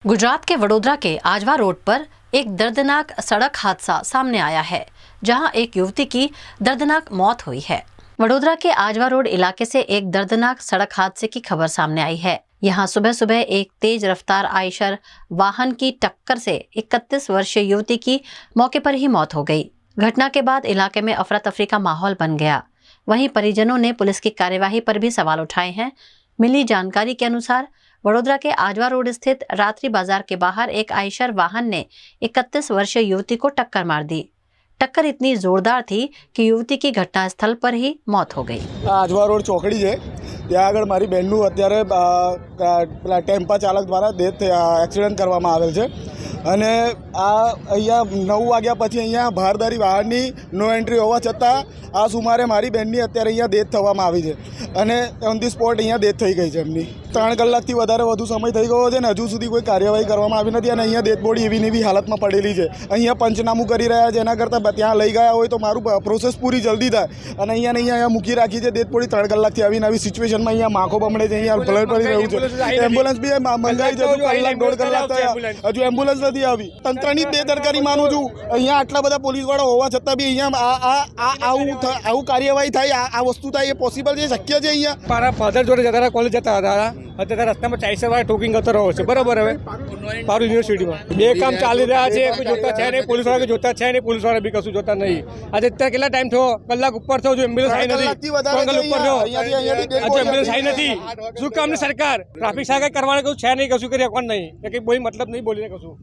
गुजरात के वडोदरा के आजवा रोड पर एक दर्दनाक सड़क हादसा सामने आया है, जहां एक युवती की दर्दनाक मौत हुई है। वडोदरा के आजवा रोड इलाके से एक दर्दनाक सड़क हादसे की खबर सामने आई है। यहां सुबह सुबह एक तेज रफ्तार आयशर वाहन की टक्कर से 31 वर्षीय युवती की मौके पर ही मौत हो गई। घटना के बाद इलाके में अफरा तफरी का माहौल बन गया। वहीं परिजनों ने पुलिस की कार्यवाही पर भी सवाल उठाए हैं। मिली जानकारी के अनुसार वडोदरा के आजवा रोड स्थित रात्रि बाजार के बाहर एक आयशर वाहन ने 31 वर्षीय युवती को टक्कर मार दी। टक्कर इतनी जोरदार थी कि युवती की घटनास्थल पर ही मौत हो गई। आजवा रोड चौकड़ी है, ત્યાં આગળ મારી બહેનનું અત્યારે પેલા ટેમ્પા ચાલક દ્વારા ડેથ એક્સિડન્ટ કરવામાં આવેલ છે અને આ અહીંયા 9 વાગ્યા પછી અહીંયા ભારદારી વાહનની નો એન્ટ્રી હોવા છતાં આ સુમારે મારી બહેનની અત્યારે અહીંયા ડેથ થવામાં આવી છે અને ઓન ધી સ્પોટ અહીંયા ડેથ થઈ ગઈ છે એમની। 3 કલાકથી વધુ સમય થઈ ગયો છે ને હજુ સુધી કોઈ કાર્યવાહી કરવામાં આવી નથી અને અહીંયા ડેથ બોડી એવી ને એવી હાલતમાં પડેલી છે। અહીંયા પંચનામું કરી રહ્યા છે, એના કરતાં ત્યાં લઈ ગયા હોય તો મારું પ્રોસેસ પૂરી જલ્દી થાય અને અહીંયા ને અહીંયા મૂકી રાખી છે ડેથ બોડી। 3 કલાકથી આવીને આવી સિચ્યુએશનમાં અહીંયા માખો બમડે છે, અહીંયા બ્લડ પડી રહ્યું છે। એમ્બ્યુલન્સ બી મંગાવી છે, કલાક 1.5 કલાક થયા હજુ એમ્બ્યુલન્સ નથી આવી। તંત્રની બેદરકારી માનું છું। અહીંયા આટલા બધા પોલીસવાળા હોવા છતાં બી અહીંયા આવું કાર્યવાહી થાય, આ વસ્તુ થાય એ પોસિબલ છે, શક્ય છે? અહીંયા મારા ફાધર જોડે જતા હતા, કોલેજ જતા હતા, અત્યારે રસ્તામાં ચાઈસરવાળા ટોકિંગ કરતો રહ્યો છે, બરાબર। હવે પારૂ યુનિવર્સિટીમાં બે કામ ચાલી રહ્યા છે, કોઈ જોતા છે નહીં, પોલીસવાળા કોઈ જોતા છે નહીં, પોલીસવાળા બી કશું જોતા નહીં। આજે અત્યારે કેટલા ટાઈમ થયો? કલાક ઉપર થયો, જો એમ્બ્યુલન્સ આવી નથી, ઉપર થયો, હજુ એમ્બ્યુલન્સ આવી નથી। શું કામની સરકાર ટ્રાફિક સહાય કરવાને કશું છે નહીં, કશું કરી કોણ નહીં, કંઈ બોલી મતલબ નહીં બોલીને કશું।